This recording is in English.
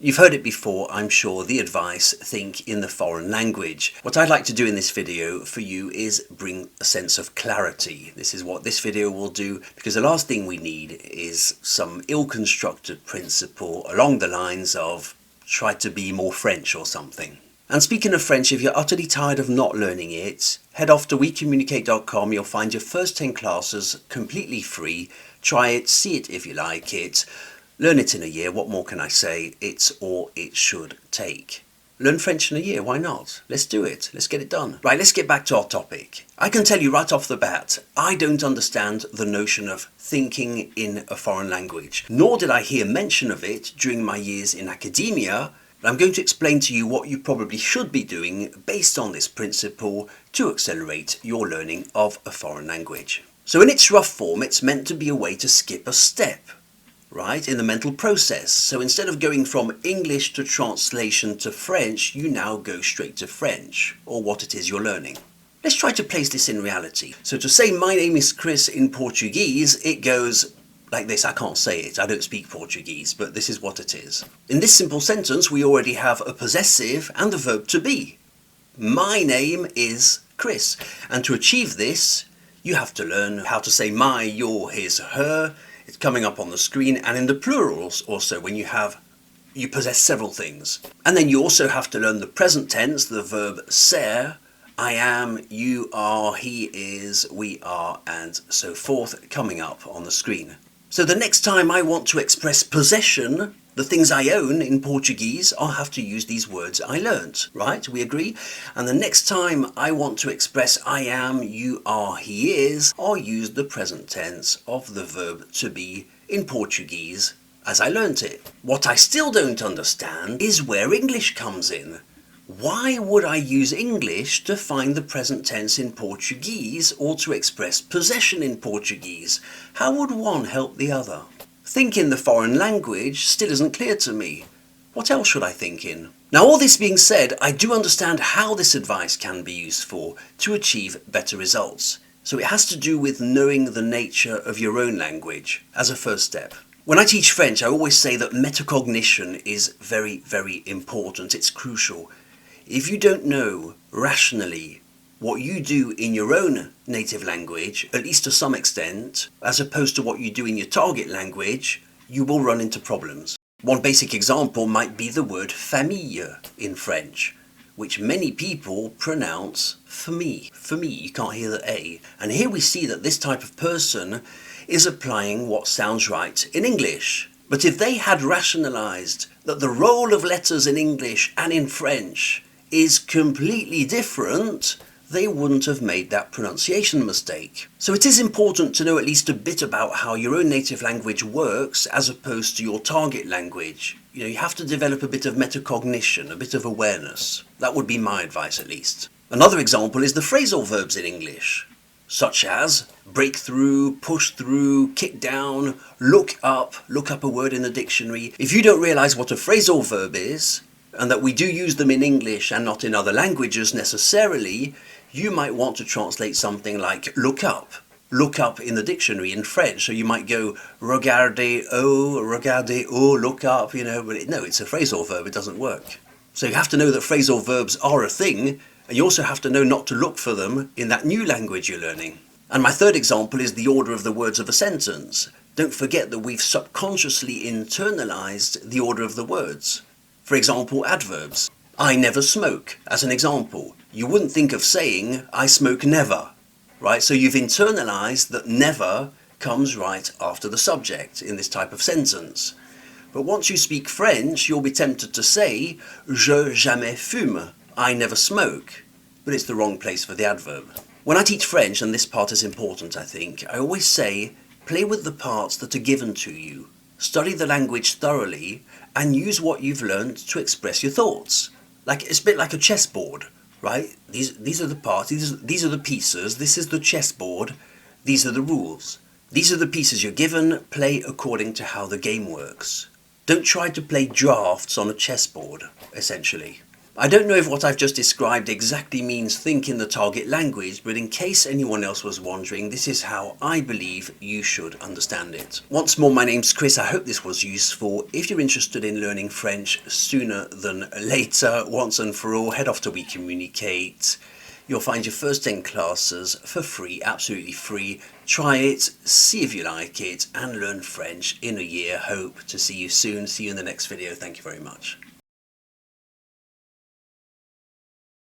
You've heard it before, I'm sure, the advice, think in the foreign language. What I'd like to do in this video for you is bring a sense of clarity. This is what this video will do, because the last thing we need is some ill-constructed principle along the lines of try to be more French or something. And speaking of French, if you're utterly tired of not learning it, head off to wecommunicate.com. You'll find your first 10 classes completely free. Try it, see it if you like it. Learn it in a year. What more can I say? It's all it should take. Learn French in a year, why not? Let's do it. Let's get it done. Right, let's get back to our topic. I can tell you right off the bat, I don't understand the notion of thinking in a foreign language, nor did I hear mention of it during my years in academia. I'm going to explain to you what you probably should be doing based on this principle to accelerate your learning of a foreign language. So in its rough form, it's meant to be a way to skip a step, right, in the mental process. So instead of going from English to translation to French, you now go straight to French, or what it is you're learning. Let's try to place this in reality. So to say my name is Chris in Portuguese, it goes like this. I can't say it, I don't speak Portuguese, but this is what it is. In this simple sentence, we already have a possessive and a verb to be. My name is Chris. And to achieve this, you have to learn how to say my, your, his, her. It's coming up on the screen, and in the plurals also when you possess several things. And then you also have to learn the present tense, the verb ser, I am, you are, he is, we are, and so forth, coming up on the screen. So the next time I want to express possession, the things I own in Portuguese, I'll have to use these words I learnt, right? We agree? And the next time I want to express I am, you are, he is, I'll use the present tense of the verb to be in Portuguese as I learnt it. What I still don't understand is where English comes in. Why would I use English to find the present tense in Portuguese or to express possession in Portuguese? How would one help the other? Think in the foreign language still isn't clear to me. What else should I think in? Now, all this being said, I do understand how this advice can be useful to achieve better results. So it has to do with knowing the nature of your own language as a first step. When I teach French, I always say that metacognition is very, very important. It's crucial. If you don't know rationally what you do in your own native language, at least to some extent, as opposed to what you do in your target language, you will run into problems. One basic example might be the word famille in French, which many people pronounce famille. Famille, you can't hear the A. And here we see that this type of person is applying what sounds right in English. But if they had rationalized that the role of letters in English and in French is completely different, they wouldn't have made that pronunciation mistake. So it is important to know at least a bit about how your own native language works as opposed to your target language. You have to develop a bit of metacognition, a bit of awareness. That would be my advice at least. Another example is the phrasal verbs in English, such as break through, push through, kick down, look up a word in the dictionary. If you don't realize what a phrasal verb is, and that we do use them in English and not in other languages necessarily, you might want to translate something like look up in the dictionary in French. So you might go regardez, look up, but no, it's a phrasal verb, it doesn't work. So you have to know that phrasal verbs are a thing, and you also have to know not to look for them in that new language you're learning. And my third example is the order of the words of a sentence. Don't forget that we've subconsciously internalized the order of the words. For example, adverbs. I never smoke, as an example. You wouldn't think of saying, I smoke never, right? So you've internalized that never comes right after the subject in this type of sentence. But once you speak French, you'll be tempted to say, je jamais fume, I never smoke. But it's the wrong place for the adverb. When I teach French, and this part is important, I think, I always say, play with the parts that are given to you. Study the language thoroughly and use what you've learned to express your thoughts. It's a bit like a chessboard, right? These are the parts, these are the pieces, this is the chessboard, these are the rules. These are the pieces you're given, play according to how the game works. Don't try to play drafts on a chessboard, essentially. I don't know if what I've just described exactly means think in the target language, but in case anyone else was wondering, this is how I believe you should understand it. Once more, my name's Chris. I hope this was useful. If you're interested in learning French sooner than later, once and for all, head off to We Communicate. You'll find your first 10 classes for free, absolutely free. Try it, see if you like it, and learn French in a year. Hope to see you soon. See you in the next video. Thank you very much.